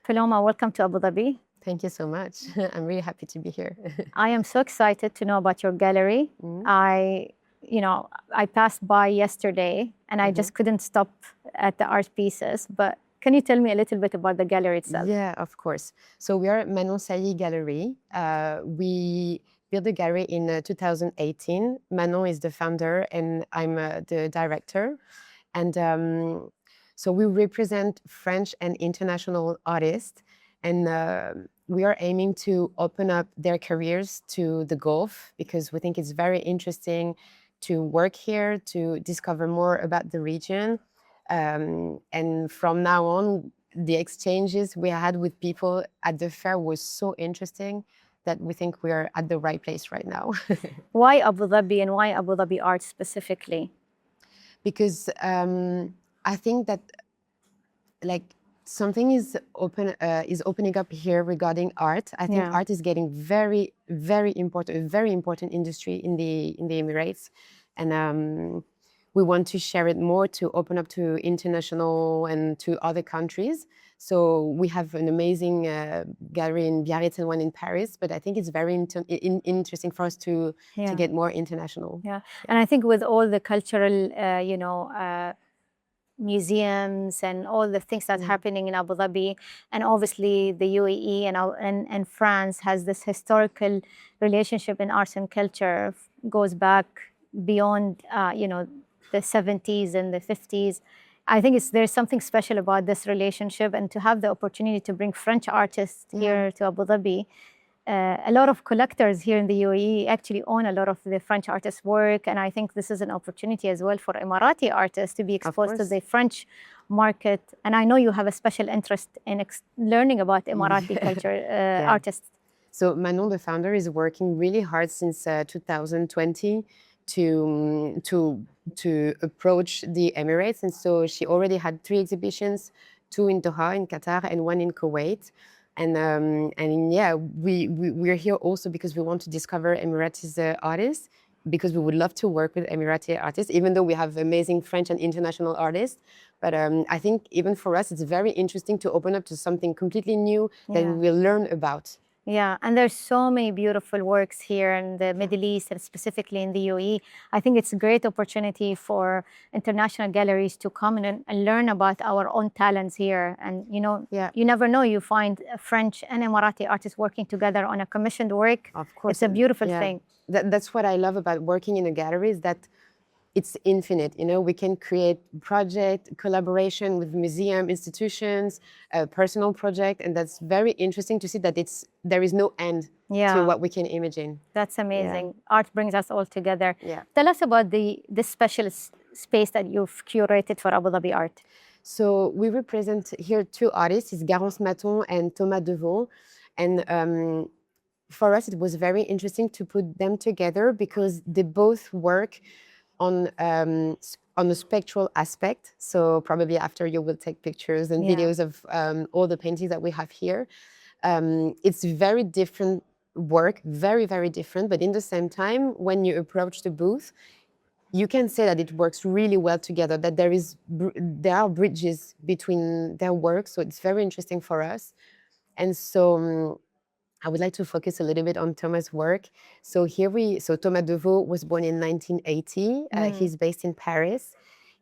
Paloma, welcome to Abu Dhabi. Thank you so much. I'm really happy to be here. I am so excited to know about your gallery. I passed by yesterday and I just couldn't stop at the art pieces. But can you tell me a little bit about the gallery itself? Yeah, of course. So we are Maton Gallery. We built the gallery in 2018. Manon is the founder and I'm the director. And so we represent French and international artists. And we are aiming to open up their careers to the Gulf because we think it's very interesting to work here, to discover more about the region. And from now on, the exchanges we had with people at the fair was so interesting that we think we are at the right place right now. Why Abu Dhabi and why Abu Dhabi Art specifically? Because I think that something is opening up here regarding art. I think art is getting very, very important, a very important industry in the Emirates, and we want to share it more, to open up to international and to other countries. So we have an amazing gallery in Biarritz and one in Paris, but I think it's very interesting for us to get more international. Yeah, and I think with all the cultural, museums and all the things that's happening in Abu Dhabi, and obviously the UAE and France has this historical relationship in arts and culture, goes back beyond the 70s and the 50s. I think there's something special about this relationship, and to have the opportunity to bring French artists here to Abu Dhabi. A lot of collectors here in the UAE actually own a lot of the French artists' work, and I think this is an opportunity as well for Emirati artists to be exposed to the French market. And I know you have a special interest in learning about Emirati culture artists. So Manon, the founder, is working really hard since 2020 to approach the Emirates, and so she already had 3 exhibitions, 2 in Doha in Qatar and 1 in Kuwait. And yeah, we're here also because we want to discover Emirati artists, because we would love to work with Emirati artists, even though we have amazing French and international artists. But I think even for us, it's very interesting to open up to something completely new that we will learn about. Yeah, and there's so many beautiful works here in the Middle East and specifically in the UAE. I think it's a great opportunity for international galleries to come and learn about our own talents here. And you never know, you find French and Emirati artists working together on a commissioned work. Of course. It's a beautiful thing. That's what I love about working in a gallery, is that it's infinite. We can create project, collaboration with museum, institutions, a personal project, and that's very interesting to see that there is no end to what we can imagine. That's amazing. Art brings us all together. Yeah. Tell us about this special space that you've curated for Abu Dhabi Art. So we represent here 2 artists, it's Garance Maton and Devaud. And for us, it was very interesting to put them together because they both work on the spectral aspect. So probably after you will take pictures and videos of all the paintings that we have here. It's very different work, very, very different. But in the same time, when you approach the booth, you can say that it works really well together, that there are bridges between their work. So it's very interesting for us. And so I would like to focus a little bit on Thomas' work. So Thomas Devaud was born in 1980. He's based in Paris.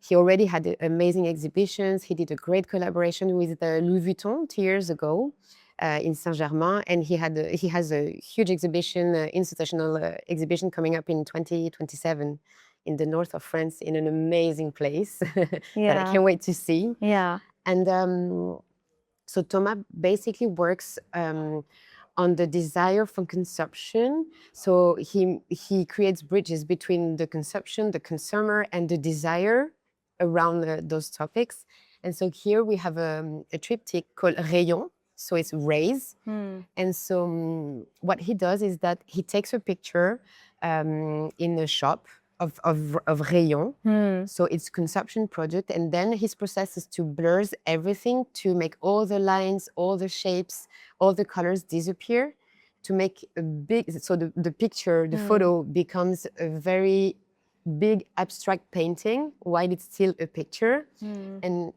He already had amazing exhibitions. He did a great collaboration with Louis Vuitton 2 years ago in Saint-Germain. And he has a huge exhibition, institutional exhibition coming up in 2027 in the north of France, in an amazing place that I can't wait to see. Yeah. And so Thomas basically works on the desire for consumption. So he creates bridges between the consumption, the consumer, and the desire around those topics. And so here we have a triptych called Rayon. So it's rays. And so what he does is that he takes a picture in a shop of Rayon. So it's consumption project, and then his process is to blur everything, to make all the lines, all the shapes, all the colors disappear, to make a big, so the picture, the photo becomes a very big abstract painting while it's still a picture. And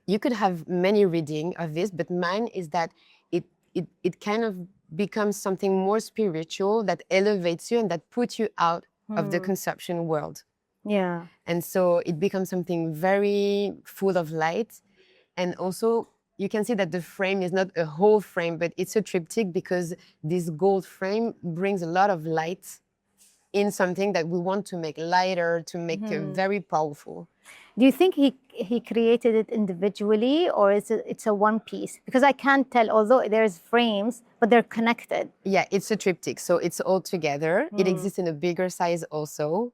you could have many reading of this, but mine is that it kind of becomes something more spiritual that elevates you and that puts you out of the consumption world. Yeah. And so it becomes something very full of light. And also you can see that the frame is not a whole frame, but it's a triptych because this gold frame brings a lot of light in something that we want to make lighter, to make very powerful. Do you think he created it individually, or it's a one piece? Because I can't tell, although there's frames, but they're connected. Yeah, it's a triptych, so it's all together. It exists in a bigger size also.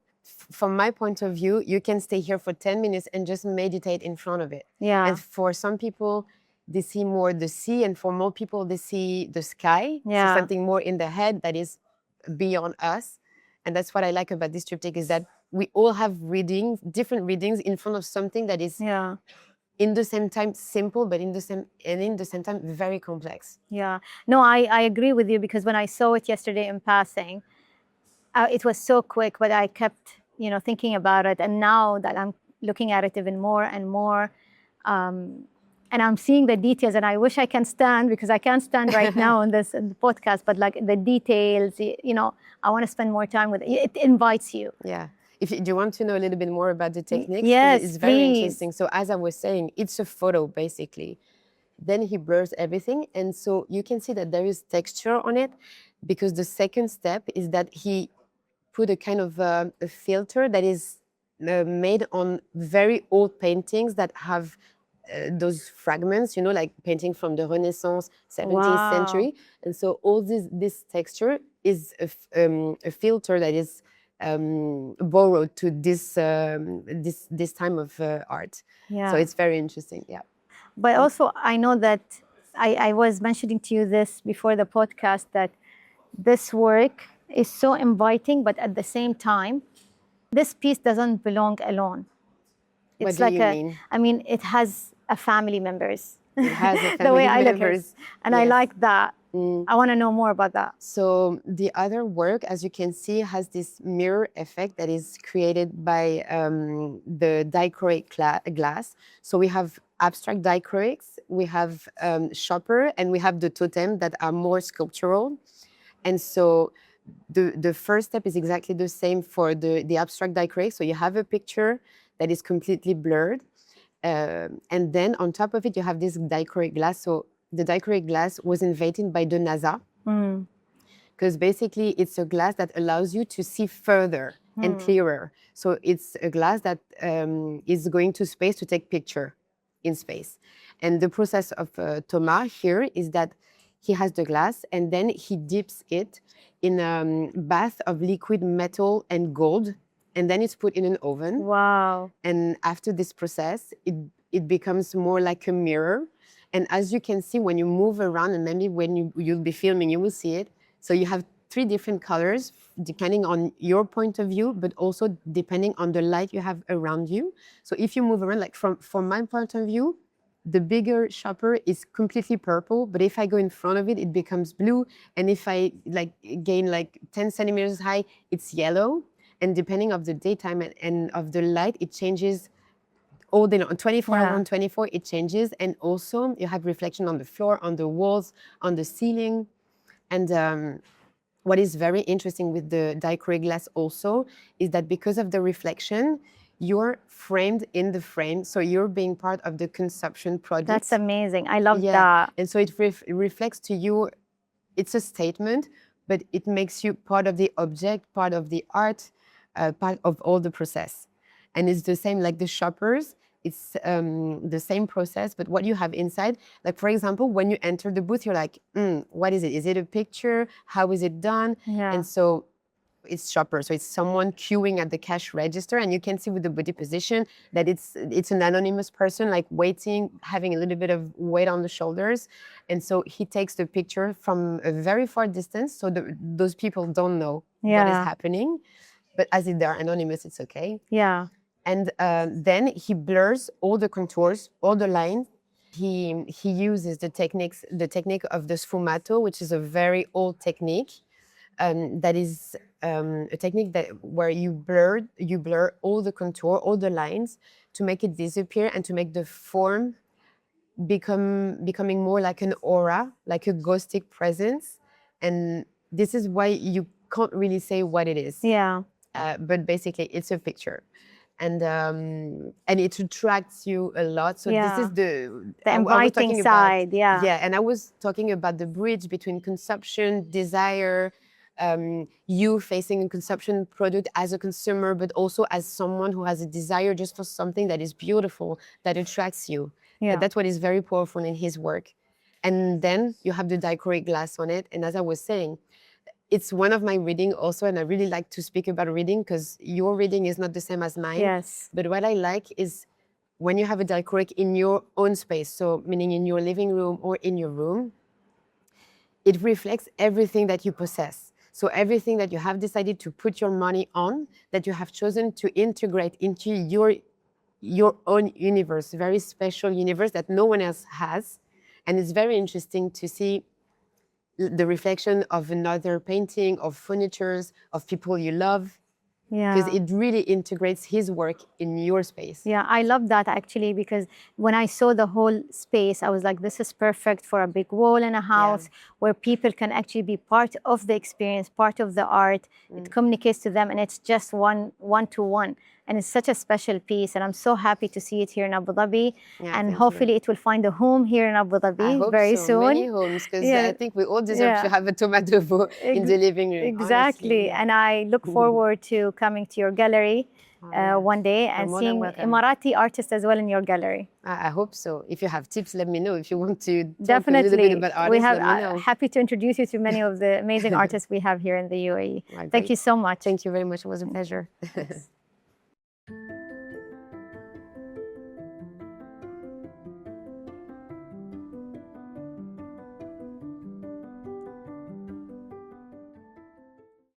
From my point of view, you can stay here for 10 minutes and just meditate in front of it. Yeah. And for some people, they see more the sea, and for more people, they see the sky. Yeah. So something more in the head that is beyond us. And that's what I like about this triptych, is that we all have readings, different readings in front of something that is Yeah. in the same time simple, but in the same time very complex. Yeah. No, I agree with you, because when I saw it yesterday in passing, it was so quick, but I kept, thinking about it. And now that I'm looking at it even more and more, and I'm seeing the details, and I wish I can stand, because I can't stand right now in the podcast, but like the details, I want to spend more time with it. It invites you. Yeah. Do you want to know a little bit more about the technique? Yes, it's very please. interesting. So as I was saying, it's a photo basically. Then he blurs everything, and so you can see that there is texture on it, because the second step is that he put a kind of a filter that is made on very old paintings that have those fragments, like painting from the Renaissance, 17th century. And so all this texture is a filter that is borrowed to this time of art. Yeah. So it's very interesting. Yeah. But also, I know that I was mentioning to you this before the podcast, that this work is so inviting, but at the same time, this piece doesn't belong alone. What do you mean? I mean, it has a family members. It has a The way family I look at it. members. And I Yes. like that. I want to know more about that. So the other work, as you can see, has this mirror effect that is created by the dichroic glass. So we have abstract dichroics, we have shopper, and we have the totem that are more sculptural. And so the first step is exactly the same for the abstract dichroic. So you have a picture that is completely blurred. And then on top of it, you have this dichroic glass. So the dichroic glass was invented by the NASA, because basically it's a glass that allows you to see further and clearer. So it's a glass that is going to space to take picture in space. And the process of Thomas here is that he has the glass, and then he dips it in a bath of liquid metal and gold, and then it's put in an oven. Wow. And after this process, it becomes more like a mirror. And as you can see, when you move around, and maybe when you'll be filming, you will see it. So you have 3 different colors, depending on your point of view, but also depending on the light you have around you. So if you move around, like from my point of view, the bigger shopper is completely purple, but if I go in front of it, it becomes blue. And if I gain 10 centimeters high, it's yellow. And depending of the daytime and of the light, it changes all day long. 24 hours on 24, it changes. And also you have reflection on the floor, on the walls, on the ceiling. And what is very interesting with the dichroic glass also is that because of the reflection, you're framed in the frame. So you're being part of the consumption project. That's amazing. I love that. And so it reflects to you, it's a statement, but it makes you part of the object, part of the art, part of all the process. And it's the same like the shoppers. It's the same process, but what you have inside, like for example, when you enter the booth, you're like, what is it? Is it a picture? How is it done? Yeah. And so it's shopper. So it's someone queuing at the cash register, and you can see with the body position that it's an anonymous person, like waiting, having a little bit of weight on the shoulders. And so he takes the picture from a very far distance, so those people don't know what is happening. But as if they're anonymous, it's okay. Yeah. And then he blurs all the contours, all the lines. He uses the technique of the sfumato, which is a very old technique. That is a technique where you blur all the contour, all the lines, to make it disappear and to make the form becoming more like an aura, like a ghostic presence. And this is why you can't really say what it is. Yeah. But basically, it's a picture. And it attracts you a lot. So this is The I was inviting talking about, side, yeah. yeah, and I was talking about the bridge between consumption, desire, you facing a consumption product as a consumer, but also as someone who has a desire just for something that is beautiful, that attracts you. Yeah. And that's what is very powerful in his work. And then you have the dichroic glass on it. And as I was saying, it's one of my reading also, and I really like to speak about reading because your reading is not the same as mine. Yes. But what I like is when you have a dichroic in your own space, so meaning in your living room or in your room, it reflects everything that you possess. So everything that you have decided to put your money on, that you have chosen to integrate into your own universe, very special universe that no one else has. And it's very interesting to see the reflection of another painting, of furnitures, of people you love, because Yeah. it really integrates his work in your space. Yeah, I love that actually, because when I saw the whole space, I was like, this is perfect for a big wall in a house where people can actually be part of the experience, part of the art. It communicates to them, and it's just one-to-one. And it's such a special piece, and I'm so happy to see it here in Abu Dhabi. Yeah, And thank hopefully you. it will find a home here in Abu I Dhabi hope very so. soon. Many homes, because I think we all deserve to have a Thomas Devaud in the living room. Exactly. Honestly, yeah. And I look forward to coming to your gallery one day and more than seeing welcome. Emirati artists as well in your gallery. I hope so. If you have tips, let me know. If you want to talk Definitely. a little bit about artists, We have, let me know. happy to introduce you to many of the amazing artists we have here in the UAE. Thank you so much. Thank you very much. It was a pleasure.